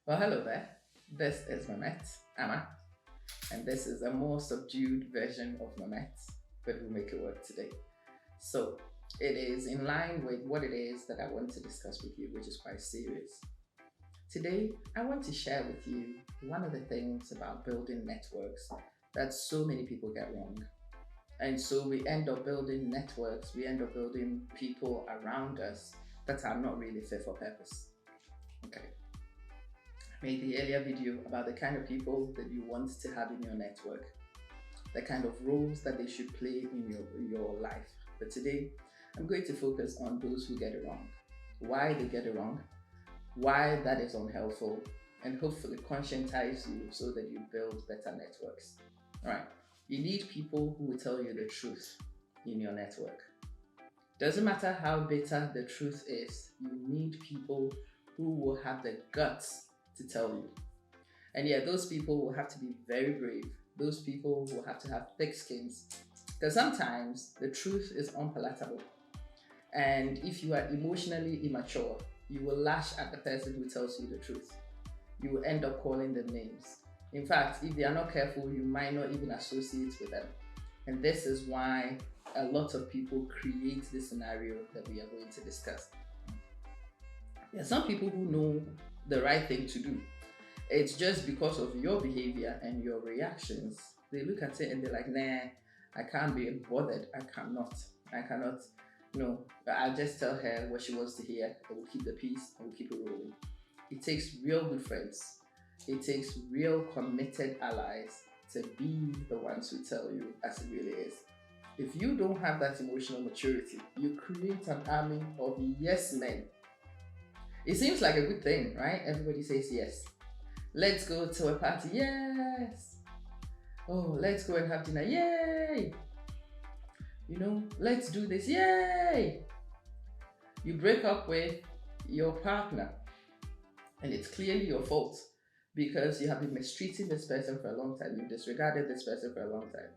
Well, hello there. This is Mamet, Amma, and this is a more subdued version of Mamet, but we'll make it work today. So, it is in line with what it is that I want to discuss with you, which is quite serious. Today, I want to share with you one of the things about building networks that so many people get wrong. And so we end up building networks, we end up building people around us that are not really fit for purpose. Okay. Made the earlier video about the kind of people that you want to have in your network, the kind of roles that they should play in your life. But today, I'm going to focus on those who get it wrong, why they get it wrong, why that is unhelpful, and hopefully conscientize you so that you build better networks. All right, you need people who will tell you the truth in your network. Doesn't matter how bitter the truth is, you need people who will have the guts to tell you. And yeah, those people will have to be very brave. Those people will have to have thick skins. Because sometimes the truth is unpalatable. And if you are emotionally immature, you will lash at the person who tells you the truth. You will end up calling them names. In fact, if they are not careful, you might not even associate with them. And this is why a lot of people create this scenario that we are going to discuss. There are some people who know the right thing to do. It's just because of your behavior and your reactions. They look at it and they're like, nah, I can't be bothered. I cannot. No, I'll just tell her what she wants to hear. I will keep the peace. I will keep it rolling. It takes real good friends. It takes real committed allies to be the ones who tell you as it really is. If you don't have that emotional maturity, you create an army of yes men. It seems like a good thing, right? Everybody says yes. Let's go to a party. Yes. Oh, let's go and have dinner. Yay. Let's do this. Yay. You break up with your partner and it's clearly your fault because you have been mistreating this person for a long time. You've disregarded this person for a long time.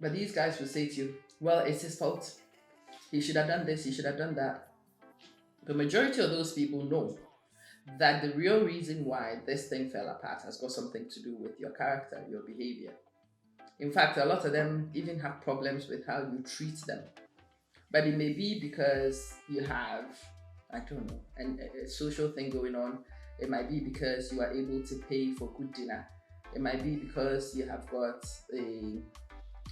But these guys will say to you, well, it's his fault. He should have done this. He should have done that. The majority of those people know that the real reason why this thing fell apart has got something to do with your character, your behavior. In fact, a lot of them even have problems with how you treat them. But it may be because you have, a social thing going on. It might be because you are able to pay for good dinner. It might be because you have got a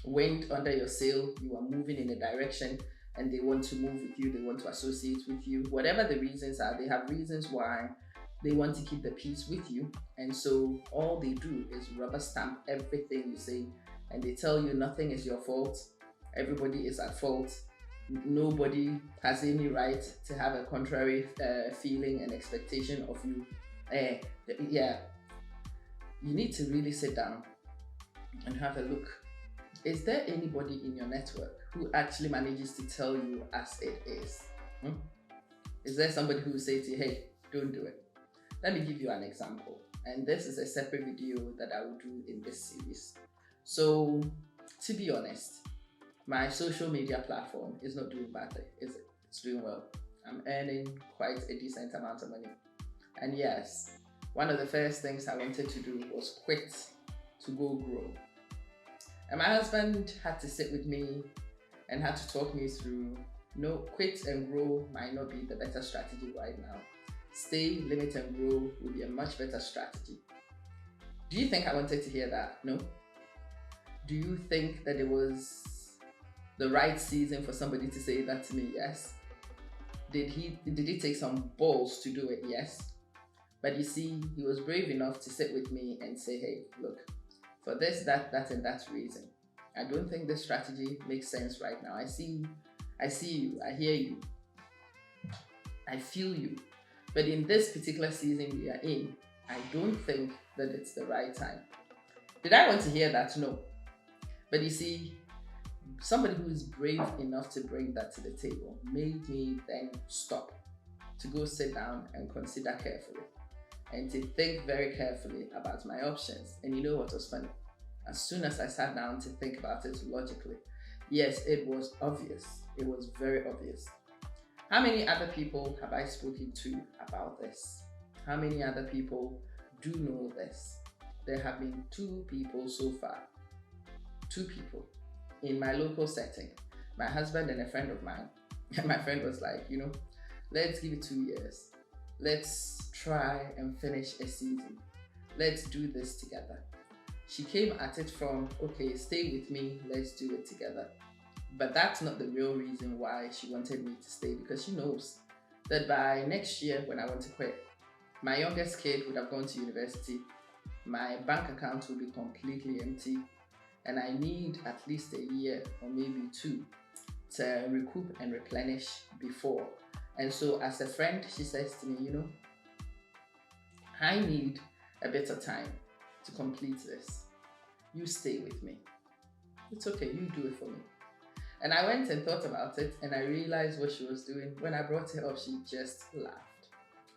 wind under your sail. You are moving in a direction and they want to move with you, they want to associate with you. Whatever the reasons are, they have reasons why they want to keep the peace with you. And so all they do is rubber stamp everything you say and they tell you nothing is your fault. Everybody is at fault. Nobody has any right to have a contrary feeling and expectation of you. You need to really sit down and have a look. Is there anybody in your network who actually manages to tell you as it is? Is there somebody who will say to you, hey, don't do it? Let me give you an example. And this is a separate video that I will do in this series. So, to be honest, my social media platform is not doing badly, is it? It's doing well. I'm earning quite a decent amount of money. And yes, one of the first things I wanted to do was quit to go grow. And my husband had to sit with me and had to talk me through, no, quit and grow might not be the better strategy right now. Stay, limit and grow will be a much better strategy. Do you think I wanted to hear that? No. Do you think that it was the right season for somebody to say that to me? Yes. Did he take some balls to do it? Yes. But you see, he was brave enough to sit with me and say, hey, look, for this, that, and that reason, I don't think this strategy makes sense right now. I see you, I hear you, I feel you. But in this particular season we are in, I don't think that it's the right time. Did I want to hear that? No. But you see, somebody who is brave enough to bring that to the table made me then stop, to go sit down and consider carefully, and to think very carefully about my options. And you know what was funny? As soon as I sat down to think about it logically, yes, it was obvious. It was very obvious. How many other people have I spoken to about this? How many other people do know this? There have been two people so far, two people in my local setting, my husband and a friend of mine. And my friend was like, let's give it 2 years. Let's try and finish a season. Let's do this together. She came at it from, okay, stay with me, let's do it together. But that's not the real reason why she wanted me to stay, because she knows that by next year, when I want to quit, my youngest kid would have gone to university, my bank account will be completely empty, and I need at least a year or maybe two to recoup and replenish before. And so, as a friend, she says to me, I need a bit of time to complete this. You stay with me. It's okay, you do it for me. And I went and thought about it, and I realized what she was doing. When I brought it up, she just laughed.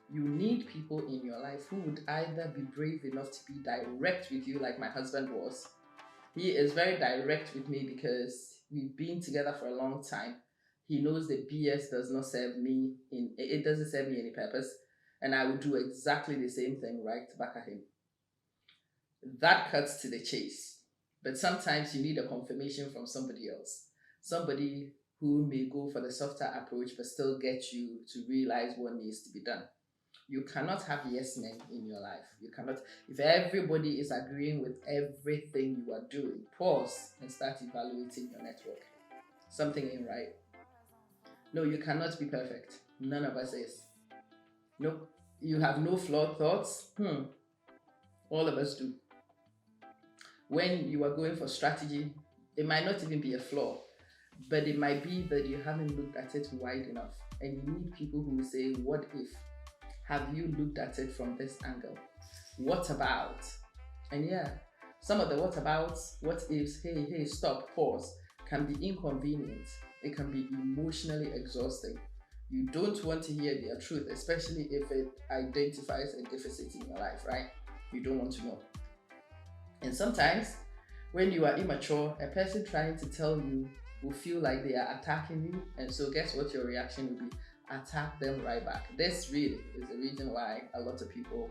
You need people in your life who would either be brave enough to be direct with you, like my husband was. He is very direct with me because we've been together for a long time. He knows that BS does not serve me it doesn't serve me any purpose, and I will do exactly the same thing right back at him. That cuts to the chase. But sometimes you need a confirmation from somebody else, somebody who may go for the softer approach but still get you to realize what needs to be done. You cannot have yes men in your life. You cannot, if everybody is agreeing with everything you are doing, pause and start evaluating your network. Something ain't right. No, you cannot be perfect. None of us is. Nope. You have no flawed thoughts. All of us do. When you are going for strategy, it might not even be a flaw, but it might be that you haven't looked at it wide enough. And you need people who will say, what if? Have you looked at it from this angle? What about? And yeah, some of the what abouts, what ifs, hey, stop, pause, can be inconvenient. It can be emotionally exhausting. You don't want to hear their truth, especially if it identifies a deficit in your life, right? You don't want to know. And sometimes, when you are immature, a person trying to tell you will feel like they are attacking you. And so guess what your reaction will be? Attack them right back. This really is the reason why a lot of people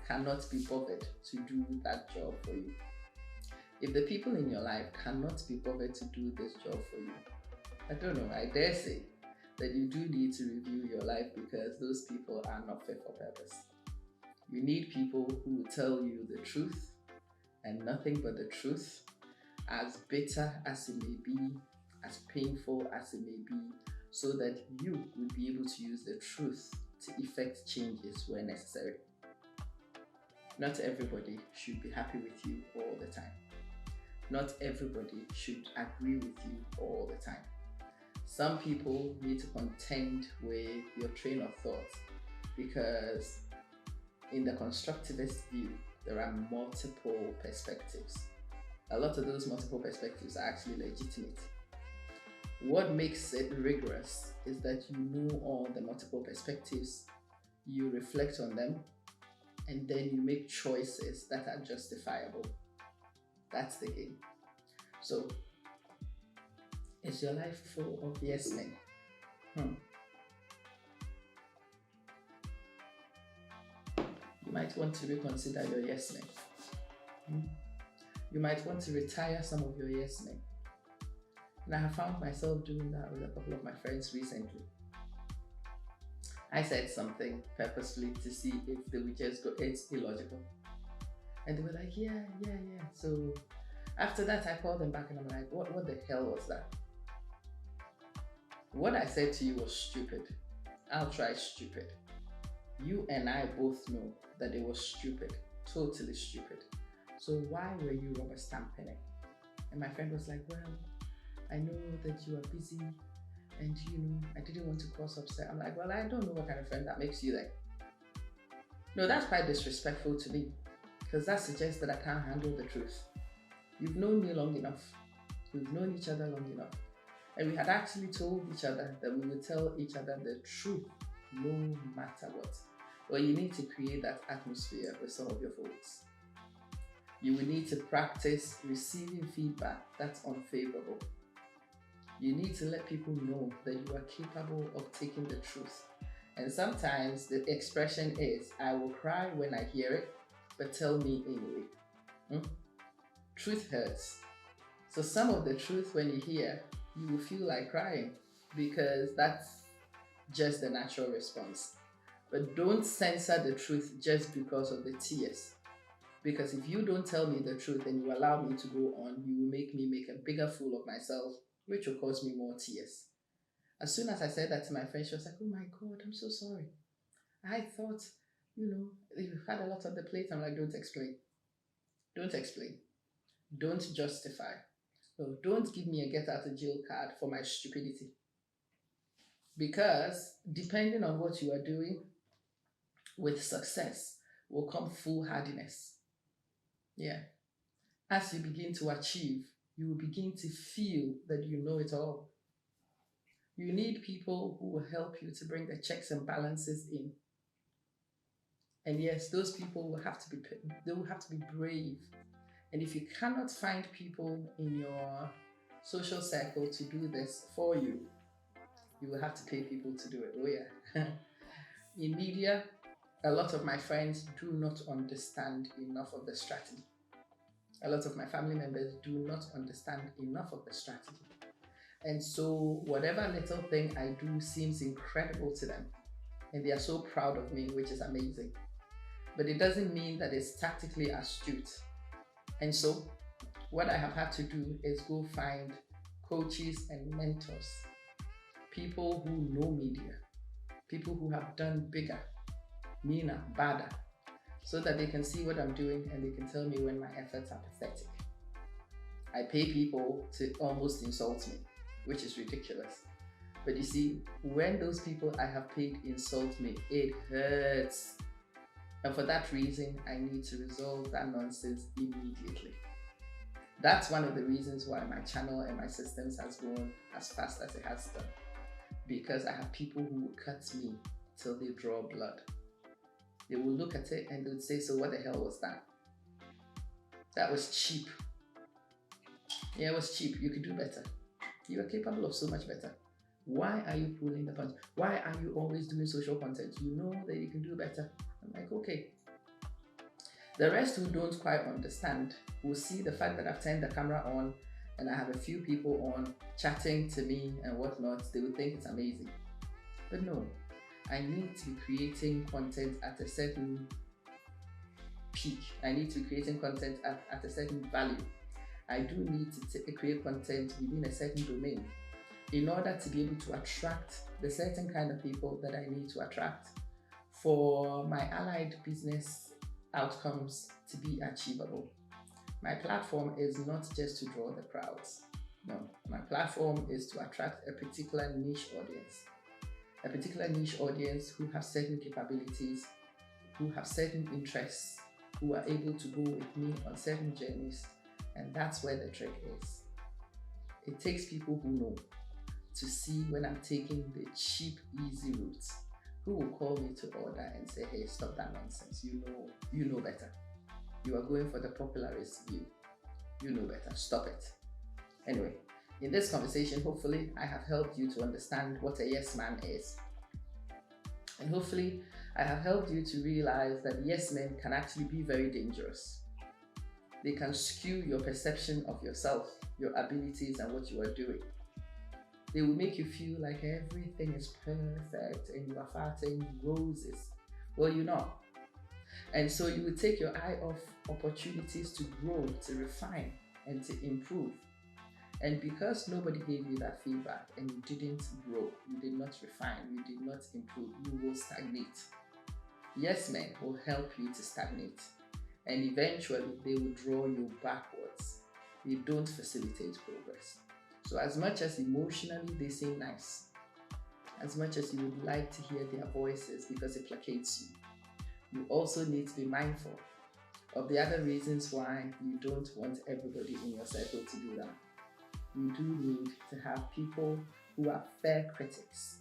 cannot be bothered to do that job for you. If the people in your life cannot be bothered to do this job for you, I don't know, I dare say that you do need to review your life, because those people are not fit for purpose. You need people who will tell you the truth and nothing but the truth, as bitter as it may be, as painful as it may be, so that you will be able to use the truth to effect changes where necessary. Not everybody should be happy with you all the time. Not everybody should agree with you all the time. Some people need to contend with your train of thought, because in the constructivist view, there are multiple perspectives. A lot of those multiple perspectives are actually legitimate. What makes it rigorous is that you know all the multiple perspectives, you reflect on them, and then you make choices that are justifiable. That's the game. So, is your life full of yes men? You might want to reconsider your yes men. You might want to retire some of your yes men. And I have found myself doing that with a couple of my friends recently. I said something purposefully to see if they would just go, it's illogical. And they were like, yeah. So after that, I called them back and I'm like, what the hell was that? What I said to you was stupid. I'll try stupid. You and I both know that it was stupid, totally stupid. So why were you rubber stamping it? And my friend was like, well, I know that you are busy and I didn't want to cause upset. I'm like, well, I don't know what kind of friend that makes you then. No, that's quite disrespectful to me, because that suggests that I can't handle the truth. You've known me long enough. We've known each other long enough. And we had actually told each other that we would tell each other the truth no matter what. Well, you need to create that atmosphere with some of your folks. You will need to practice receiving feedback that's unfavorable. You need to let people know that you are capable of taking the truth And sometimes the expression is, I will cry when I hear it, but tell me anyway. Hmm? Truth hurts. So some of the truth, when you hear, you will feel like crying because that's just the natural response. But don't censor the truth just because of the tears. Because if you don't tell me the truth and you allow me to go on, you will make me make a bigger fool of myself, which will cause me more tears. As soon as I said that to my friend, she was like, oh my God, I'm so sorry. I thought, you had a lot on the plate. I'm like, don't explain. Don't explain. Don't justify. No, don't give me a get out of jail card for my stupidity. Because depending on what you are doing, with success will come foolhardiness. Yeah. As you begin to achieve, you will begin to feel that you know it all. You need people who will help you to bring the checks and balances in. And yes, those people will have to be brave. And if you cannot find people in your social circle to do this for you, you will have to pay people to do it. Oh yeah. In media, a lot of my friends do not understand enough of the strategy. A lot of my family members do not understand enough of the strategy. And so whatever little thing I do seems incredible to them. And they are so proud of me, which is amazing. But it doesn't mean that it's tactically astute. And so what I have had to do is go find coaches and mentors, people who know media, people who have done bigger, meaner, badder, so that they can see what I'm doing and they can tell me when my efforts are pathetic. I pay people to almost insult me, which is ridiculous. But you see, when those people I have paid insult me, it hurts. And for that reason, I need to resolve that nonsense immediately. That's one of the reasons why my channel and my systems has grown as fast as it has done. Because I have people who will cut me till they draw blood. They will look at it and they would say, so what the hell was that? That was cheap. Yeah, it was cheap. You could do better. You are capable of so much better. Why are you pulling the punch? Why are you always doing social content? You know that you can do better. I'm like, okay. The rest who don't quite understand will see the fact that I've turned the camera on and I have a few people on chatting to me and whatnot. They will think it's amazing. But no, I need to be creating content at a certain peak. I need to be creating content at a certain value. I do need to create content within a certain domain in order to be able to attract the certain kind of people that I need to attract for my allied business outcomes to be achievable. My platform is not just to draw the crowds. No, my platform is to attract a particular niche audience. A particular niche audience who have certain capabilities, who have certain interests, who are able to go with me on certain journeys. And that's where the trick is. It takes people who know to see when I'm taking the cheap, easy routes, who will call me to order and say, hey, stop that nonsense. You know better. You are going for the popularist view. You know better. Stop it. Anyway, in this conversation, hopefully I have helped you to understand what a yes man is. And hopefully I have helped you to realize that yes men can actually be very dangerous. They can skew your perception of yourself, your abilities, and what you are doing. They will make you feel like everything is perfect and you are farting roses. Well, you're not. And so you will take your eye off opportunities to grow, to refine, and to improve. And because nobody gave you that feedback and you didn't grow, you did not refine, you did not improve, you will stagnate. Yes men will help you to stagnate. And eventually they will draw you backwards. They don't facilitate progress. So as much as emotionally they seem nice, as much as you would like to hear their voices because it placates you, you also need to be mindful of the other reasons why you don't want everybody in your circle to do that. You do need to have people who are fair critics,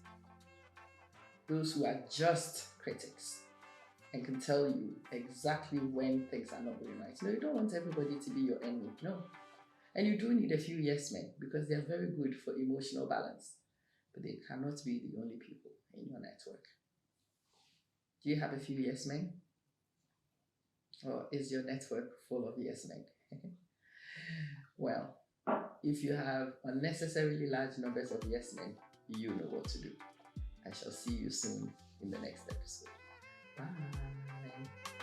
those who are just critics, and can tell you exactly when things are not going right. No, you don't want everybody to be your enemy, no. And you do need a few yes men because they are very good for emotional balance, but they cannot be the only people in your network. Do you have a few yes men? Or is your network full of yes men? Well, if you have unnecessarily large numbers of yes men, you know what to do. I shall see you soon in the next episode. Bye.